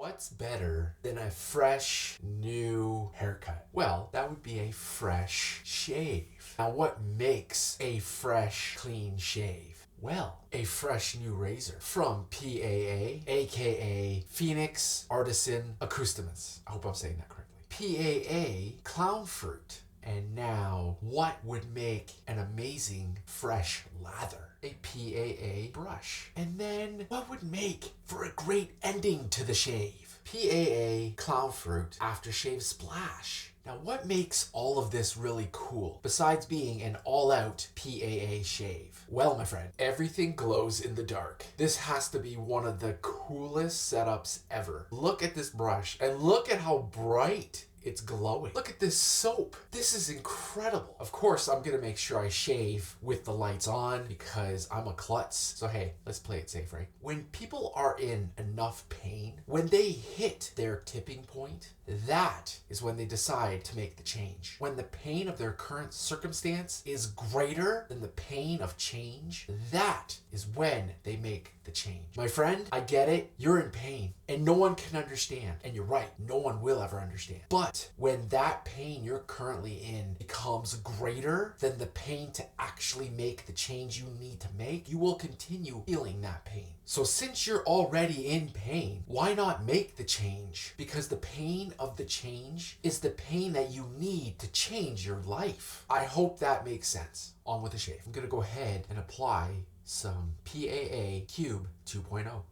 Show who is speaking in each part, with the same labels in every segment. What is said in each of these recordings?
Speaker 1: What's better than a fresh, new haircut? Well, that would be a fresh shave. Now, what makes a fresh, clean shave? Well, a fresh new razor from PAA, aka Phoenix Artisan Accoutrements. I hope I'm saying that correctly. PAA Clown Fruit. And now, what would make an amazing fresh lather? A PAA brush. And then, what would make for a great ending to the shave? PAA Clown Fruit Aftershave Splash. Now, what makes all of this really cool, besides being an all-out PAA shave? Well, my friend, everything glows in the dark. This has to be one of the coolest setups ever. Look at this brush, and look at how bright it's glowing. Look at this soap. This is incredible. Of course, I'm gonna make sure I shave with the lights on because I'm a klutz. So hey, let's play it safe, right? When people are in enough pain, when they hit their tipping point, that is when they decide to make the change. When the pain of their current circumstance is greater than the pain of change, that is when they make the change. My friend, I get it. You're in pain and no one can understand. And you're right, no one will ever understand. But when that pain you're currently in becomes greater than the pain to actually make the change you need to make, you will continue feeling that pain. So since you're already in pain, why not make the change? Because the pain of the change is the pain that you need to change your life. I hope that makes sense. On with the shave. I'm gonna go ahead and apply some PAA Cube 2.0.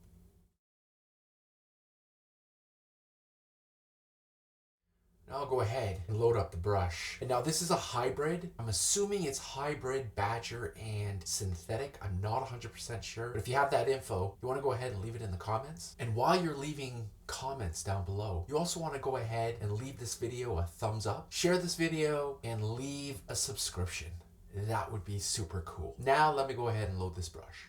Speaker 1: Now I'll go ahead and load up the brush. And now this is a hybrid. I'm assuming it's hybrid badger and synthetic. I'm not 100% sure. But if you have that info, you want to go ahead and leave it in the comments. And while you're leaving comments down below, you also want to go ahead and leave this video a thumbs up, share this video, and leave a subscription. That would be super cool. Now let me go ahead and load this brush.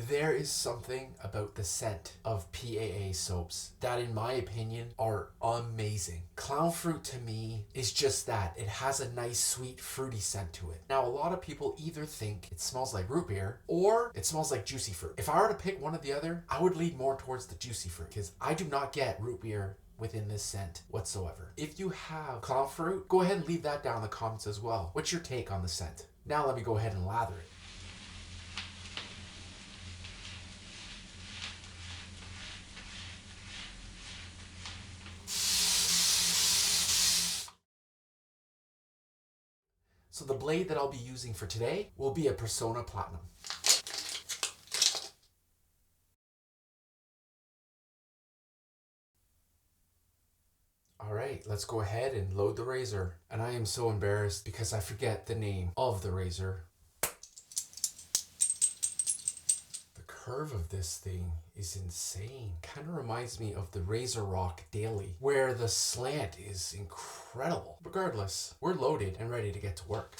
Speaker 1: There is something about the scent of PAA soaps that, in my opinion, are amazing. Clown Fruit to me is just that. It has a nice, sweet, fruity scent to it. Now, a lot of people either think it smells like root beer or it smells like juicy fruit. If I were to pick one or the other, I would lean more towards the juicy fruit because I do not get root beer within this scent whatsoever. If you have Clown Fruit, go ahead and leave that down in the comments as well. What's your take on the scent? Now let me go ahead and lather it. So the blade that I'll be using for today will be a Persona Platinum. All right, let's go ahead and load the razor. And I am so embarrassed because I forget the name of the razor. The curve of this thing is insane. Kind of reminds me of the Razor Rock Daily, where the slant is incredible. Regardless, we're loaded and ready to get to work.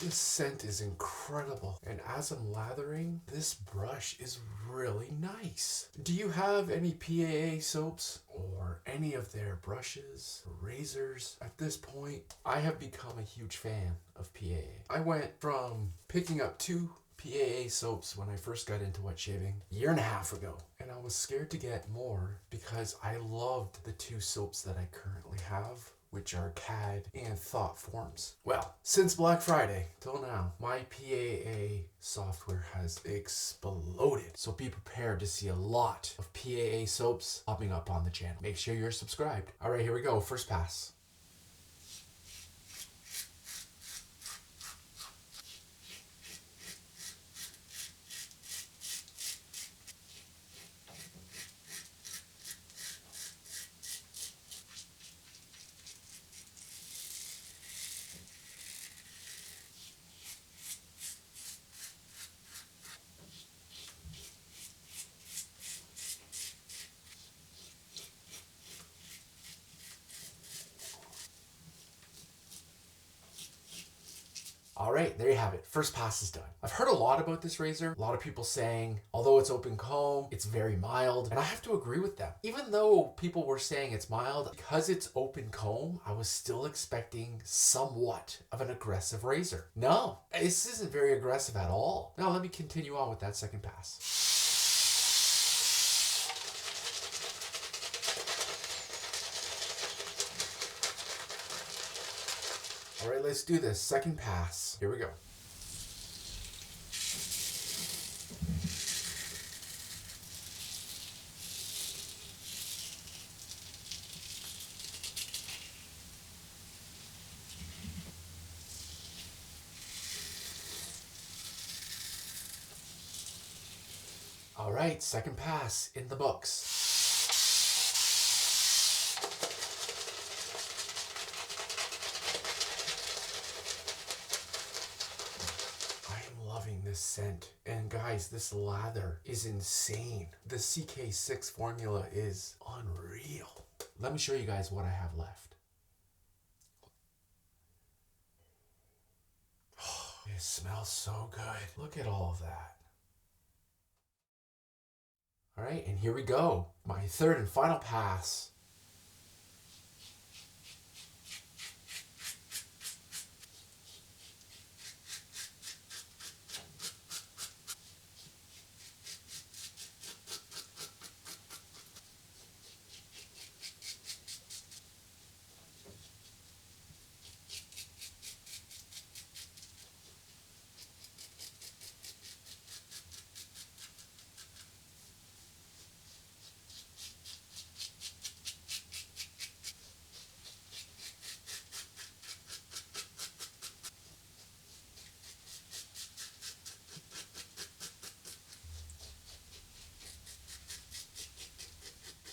Speaker 1: This scent is incredible, and as I'm lathering, this brush is really nice. Do you have any PAA soaps or any of their brushes or razors? At this point, I have become a huge fan of PAA. I went from picking up 2 PAA soaps when I first got into wet shaving a year and a half ago, and I was scared to get more because I loved the 2 soaps that I currently have, which are CAD and Thought Forms. Well, since Black Friday till now, my PAA software has exploded. So be prepared to see a lot of PAA soaps popping up on the channel. Make sure you're subscribed. All right, here we go. First pass. All right, there you have it. First pass is done. I've heard a lot about this razor. A lot of people saying, although it's open comb, it's very mild. And I have to agree with them. Even though people were saying it's mild, because it's open comb, I was still expecting somewhat of an aggressive razor. No, this isn't very aggressive at all. Now let me continue on with that second pass. All right, let's do this. Second pass. Here we go. All right, second pass in the books. This scent, and guys, this lather is insane. The CK6 formula is unreal. Let me show you guys what I have left. Oh, it smells so good. Look at all of that. All right, and here we go. My third and final pass.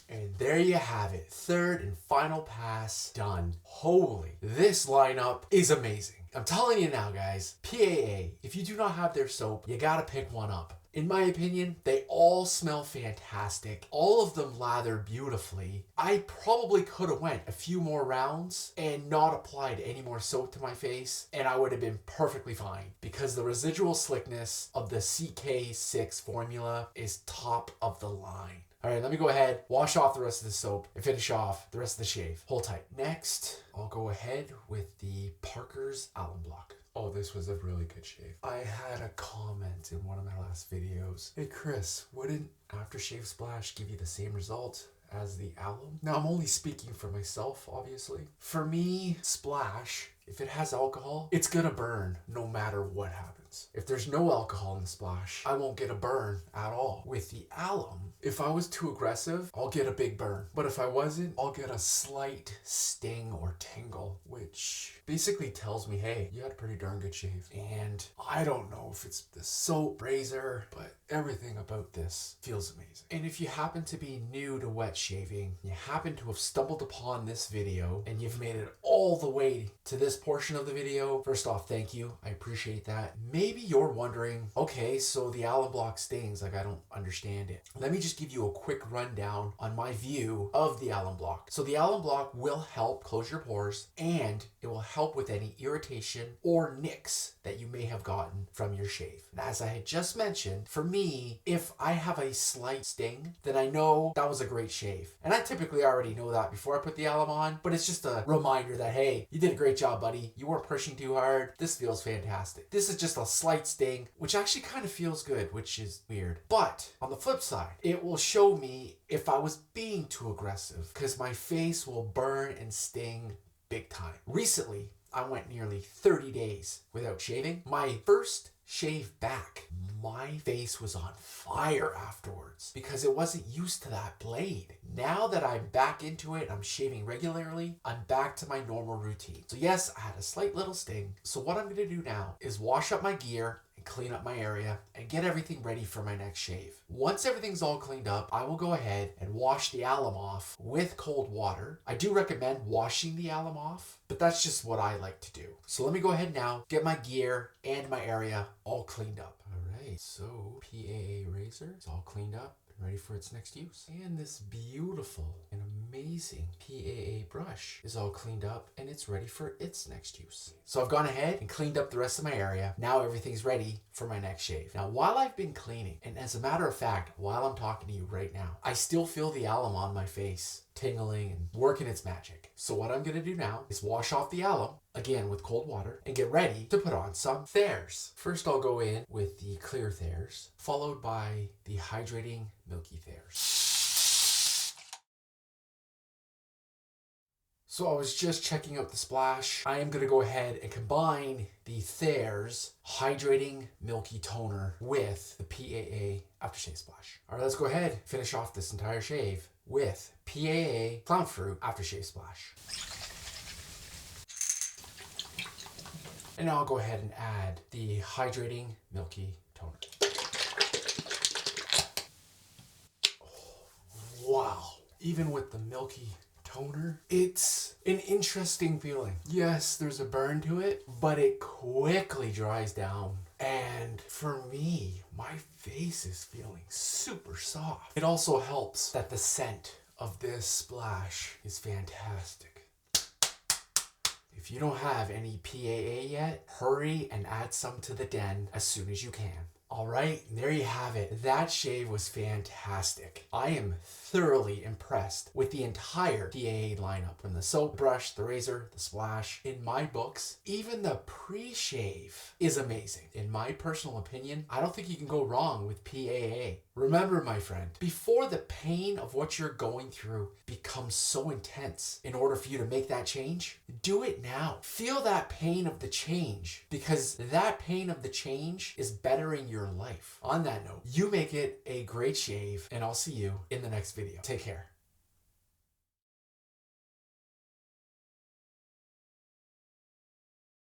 Speaker 1: And there you have it. Third and final pass done. Holy, this lineup is amazing. I'm telling you now, guys, PAA, if you do not have their soap, you gotta pick one up. In my opinion, they all smell fantastic. All of them lather beautifully. I probably could have went a few more rounds and not applied any more soap to my face, and I would have been perfectly fine because the residual slickness of the CK6 formula is top of the line. All right, let me go ahead, wash off the rest of the soap, and finish off the rest of the shave. Hold tight. Next, I'll go ahead with the Parker's Alum Block. Oh, this was a really good shave. I had a comment in one of my last videos. Hey Chris, wouldn't aftershave splash give you the same result as the alum? Now, I'm only speaking for myself, obviously. For me, splash, if it has alcohol, it's gonna burn no matter what happens. If there's no alcohol in the splash, I won't get a burn at all. With the alum, if I was too aggressive, I'll get a big burn. But if I wasn't, I'll get a slight sting or tingle, which basically tells me, hey, you had a pretty darn good shave. And I don't know if it's the soap, razor, but everything about this feels amazing. And if you happen to be new to wet shaving, you happen to have stumbled upon this video, and you've made it all the way to this portion of the video, first off, thank you. I appreciate that. Maybe you're wondering, okay, so the alum block stings, like I don't understand it. Let me just give you a quick rundown on my view of the alum block. So the alum block will help close your pores, and it will help with any irritation or nicks that you may have gotten from your shave. And as I had just mentioned, for me, if I have a slight sting, then I know that was a great shave. And I typically already know that before I put the alum on, but it's just a reminder that, hey, you did a great job, buddy. You weren't pushing too hard. This feels fantastic. This is just a slight sting, which actually kind of feels good, which is weird. But on the flip side, it will show me if I was being too aggressive, because my face will burn and sting big time. Recently, I went nearly 30 days without shaving. My first shave back, my face was on fire afterwards because it wasn't used to that blade. Now that I'm back into it, I'm shaving regularly, I'm back to my normal routine. So yes, I had a slight little sting. So what I'm gonna do now is wash up my gear and clean up my area and get everything ready for my next shave. Once everything's all cleaned up, I will go ahead and wash the alum off with cold water. I do recommend washing the alum off, but that's just what I like to do. So let me go ahead now, get my gear and my area all cleaned up. All right, so PAA razor is all cleaned up and ready for its next use. And this beautiful and amazing PAA brush is all cleaned up and it's ready for its next use. So I've gone ahead and cleaned up the rest of my area. Now everything's ready for my next shave. Now while I've been cleaning, and as a matter of fact, while I'm talking to you right now, I still feel the alum on my face tingling and working its magic. So what I'm going to do now is wash off the alum, again with cold water, and get ready to put on some Thayers. First I'll go in with the clear Thayers, followed by the hydrating milky Thayers. So I was just checking out the splash. I am going to go ahead and combine the Thayers hydrating milky toner with the PAA aftershave splash. All right, let's go ahead, finish off this entire shave with PAA Clown Fruit aftershave splash. And now I'll go ahead and add the hydrating milky toner. Oh, wow. Even with the milky toner, it's an interesting feeling. Yes, there's a burn to it, but it quickly dries down. And for me, my face is feeling super soft. It also helps that the scent of this splash is fantastic. If you don't have any PAA yet, hurry and add some to the den as soon as you can. All right, there you have it. That shave was fantastic. I am thoroughly impressed with the entire PAA lineup, from the soap, brush, the razor, the splash. In my books, even the pre-shave is amazing. In my personal opinion, I don't think you can go wrong with PAA. Remember, my friend, before the pain of what you're going through becomes so intense, in order for you to make that change, do it now. Feel that pain of the change, because that pain of the change is bettering your life. On that note, you make it a great shave, and I'll see you in the next video. Take care.